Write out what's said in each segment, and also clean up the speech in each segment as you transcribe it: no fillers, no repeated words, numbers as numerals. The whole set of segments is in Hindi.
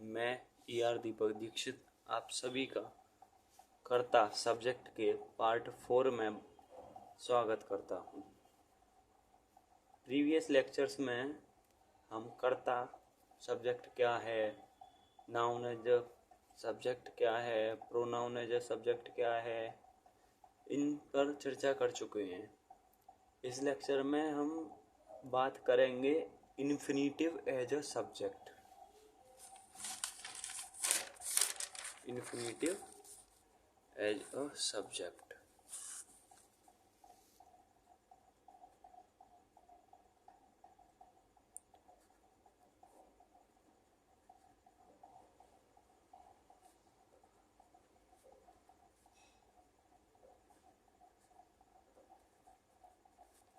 मैं ER दीपक दीक्षित आप सभी का कर्ता सब्जेक्ट के पार्ट 4 में स्वागत करता हूँ। प्रीवियस लेक्चर्स में हम कर्ता सब्जेक्ट क्या है, नाउन एज सब्जेक्ट क्या है, प्रोनाउन एज सब्जेक्ट क्या है, इन पर चर्चा कर चुके हैं। इस लेक्चर में हम बात करेंगे infinitive as a subject. Infinitive as a subject.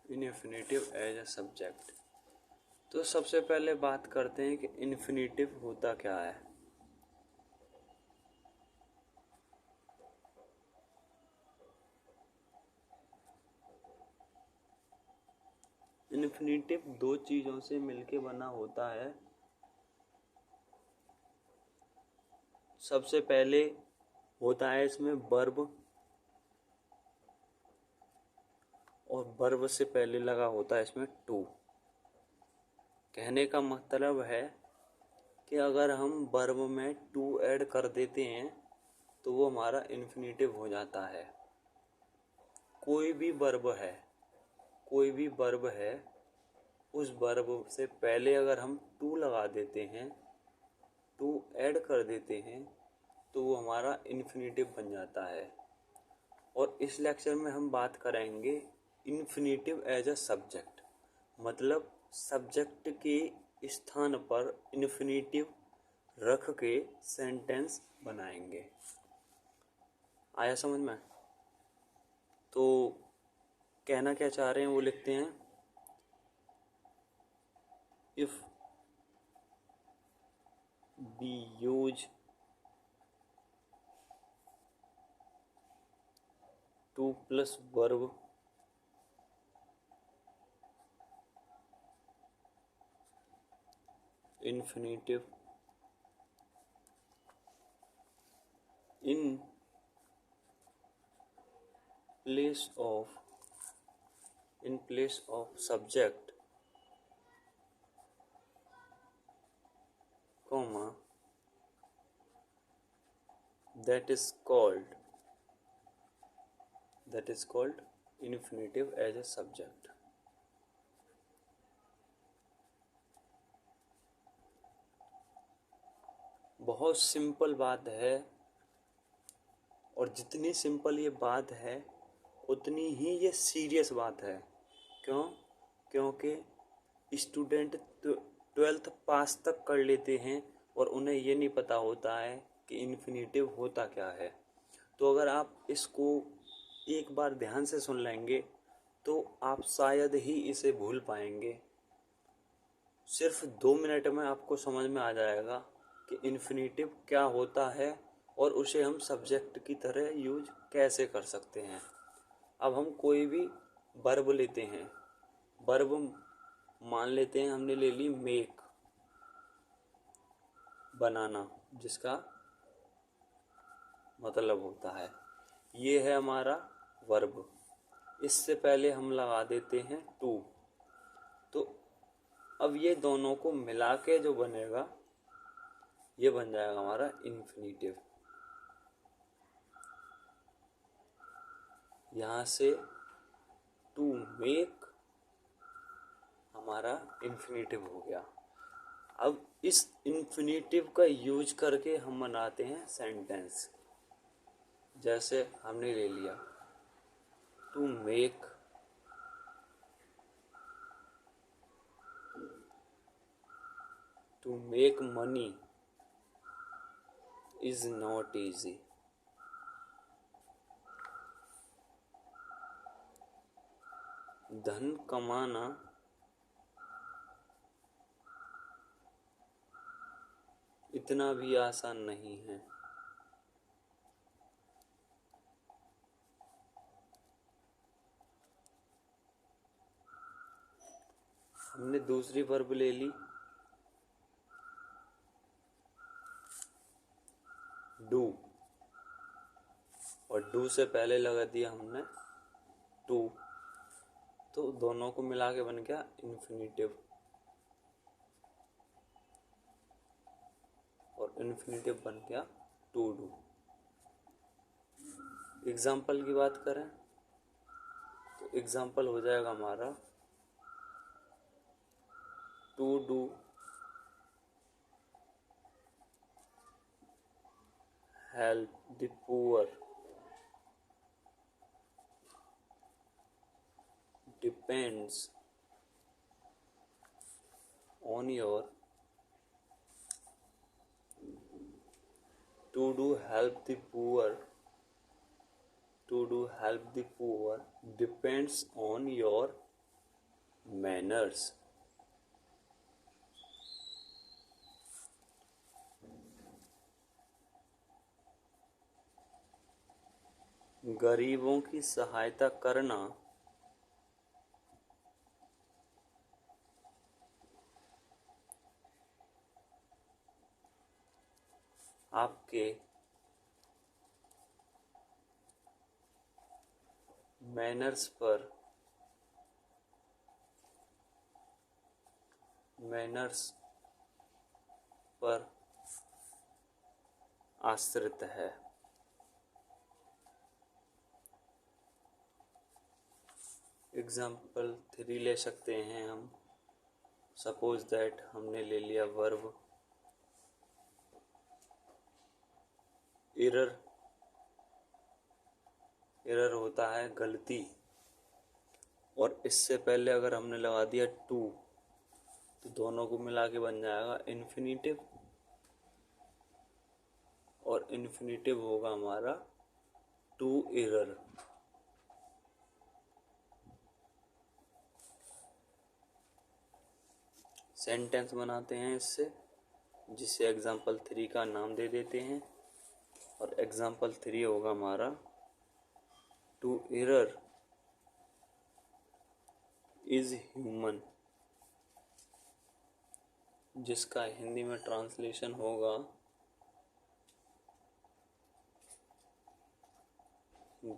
Infinitive as a subject. तो सबसे पहले बात करते हैं कि इन्फिनेटिव होता क्या है। इन्फिनेटिव दो चीजों से मिलके बना होता है। सबसे पहले होता है इसमें वर्ब, और वर्ब से पहले लगा होता है इसमें टू। कहने का मतलब है कि अगर हम वर्ब में टू ऐड कर देते हैं तो वो हमारा इन्फिनेटिव हो जाता है। कोई भी वर्ब है, उस वर्ब से पहले अगर हम टू लगा देते हैं, टू ऐड कर देते हैं, तो वो हमारा इन्फिनेटिव बन जाता है। और इस लेक्चर में हम बात करेंगे इन्फिनेटिव एज अ सब्जेक्ट, मतलब सब्जेक्ट के स्थान पर इन्फिनेटिव रख के सेंटेंस बनाएंगे। आया समझ में? तो कहना क्या चाह रहे हैं वो लिखते हैं। If we use to plus verb infinitive in place of subject, comma, that is called infinitive as a subject। बहुत सिंपल बात है, और जितनी सिंपल ये बात है उतनी ही ये सीरियस बात है। क्यों? क्योंकि स्टूडेंट 12th पास तक कर लेते हैं और उन्हें ये नहीं पता होता है कि इन्फिनेटिव होता क्या है। तो अगर आप इसको एक बार ध्यान से सुन लेंगे तो आप शायद ही इसे भूल पाएंगे। सिर्फ 2 मिनट में आपको समझ में आ जाएगा कि इन्फिनेटिव क्या होता है और उसे हम सब्जेक्ट की तरह यूज कैसे कर सकते हैं। अब हम कोई भी वर्ब लेते हैं, वर्ब मान लेते हैं हमने ले ली मेक, बनाना, जिसका मतलब होता है, ये है हमारा वर्ब। इससे पहले हम लगा देते हैं टू। तो अब ये दोनों को मिला के जो बनेगा ये बन जाएगा हमारा इन्फिनेटिव। यहाँ से टू मेक हमारा इन्फिनेटिव हो गया। अब इस इन्फिनेटिव का यूज करके हम बनाते हैं सेंटेंस। जैसे हमने ले लिया to make money is not easy. धन कमाना इतना भी आसान नहीं है। हमने दूसरी वर्ब ले ली डू, और डू से पहले लगा दिया हमने टू, तो दोनों को मिला के बन गया इन्फिनेटिव, और इन्फिनेटिव बन गया टू डू। एग्जाम्पल की बात करें तो एग्जाम्पल हो जाएगा हमारा to do help the poor depends on your, to do help the poor, to do help the poor depends on your manners। गरीबों की सहायता करना आपके मैनर्स पर आश्रित है। एग्जाम्पल 3 ले सकते हैं हम। सपोज दैट हमने ले लिया वर्ब एरर, एरर होता है गलती, और इससे पहले अगर हमने लगा दिया टू तो दोनों को मिला के बन जाएगा इन्फिनेटिव, और इन्फिनेटिव होगा हमारा टू एरर। सेंटेंस बनाते हैं इससे, जिसे एग्जाम्पल 3 का नाम दे देते हैं, और एग्जाम्पल 3 होगा हमारा टू एरर इज ह्यूमन, जिसका हिंदी में ट्रांसलेशन होगा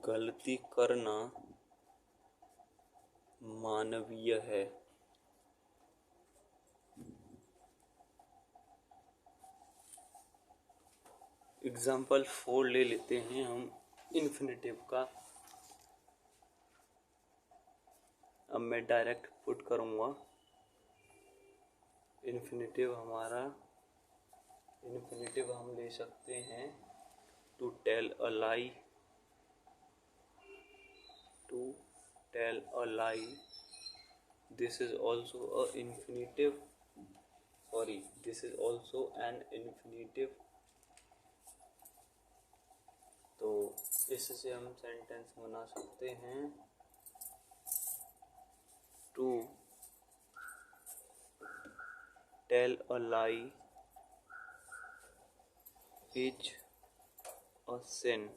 गलती करना मानवीय है। एग्जाम्पल 4 ले लेते हैं हम इन्फिनेटिव का। अब मैं डायरेक्ट पुट करूँगा। इन्फिनेटिव हम ले सकते हैं to tell a lie, to tell a lie, this is also a infinitive, this is also an infinitive। तो इससे हम सेंटेंस बना सकते हैं to tell a lie is a sin।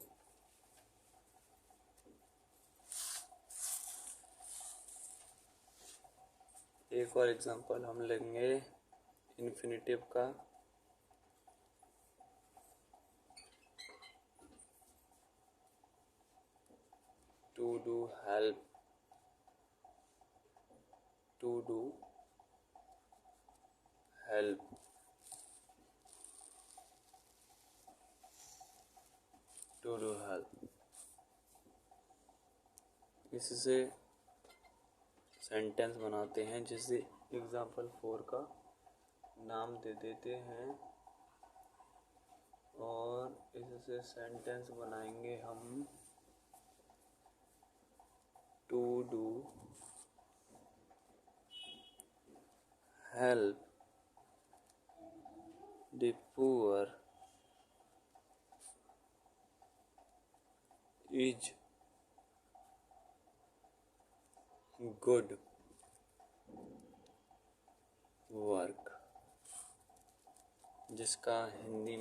एक और एग्जांपल हम लेंगे इन्फिनेटिव का। To do help, to do help, to do help. इससे सेंटेंस बनाते हैं, जिसे एग्जाम्पल 4 का नाम दे देते हैं, और इससे सेंटेंस बनाएंगे हम to do help the poor is good work, जिसका हिंदी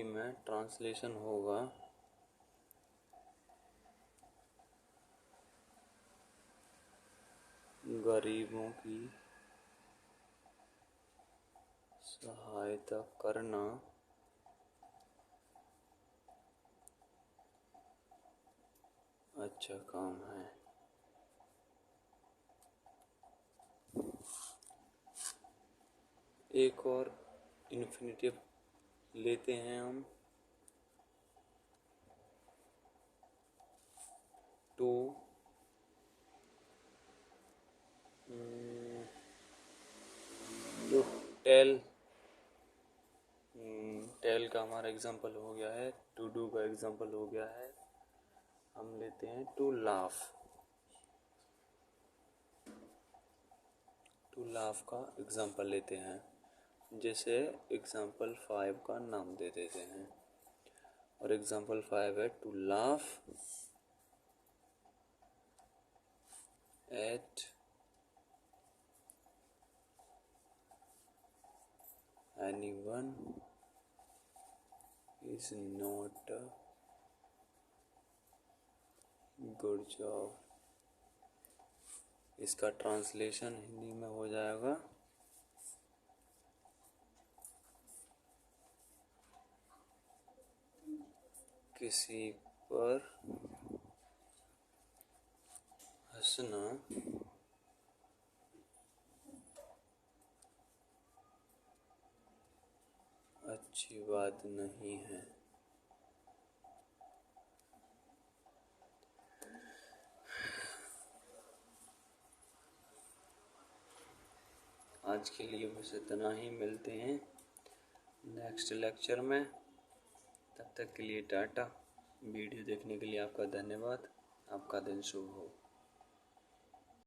में ट्रांसलेशन होगा गरीबों की सहायता करना अच्छा काम है। एक और इन्फिनेटिव लेते हैं हम, टू टू टेल। टेल का हमारा एग्जाम्पल हो गया है, टू डू का एग्जाम्पल हो गया है। हम लेते हैं टू लाफ। टू लाफ का एग्जाम्पल लेते हैं, जैसे एग्जाम्पल 5 का नाम दे देते हैं। और एग्जाम्पल 5 है to laugh at anyone is not a good job। इसका ट्रांसलेशन हिंदी में हो जाएगा, किसी पर हंसना अच्छी बात नहीं है। आज के लिए बस इतना ही, मिलते हैं नेक्स्ट लेक्चर में। तब तक के लिए टाटा। वीडियो देखने के लिए आपका धन्यवाद। आपका दिन शुभ हो।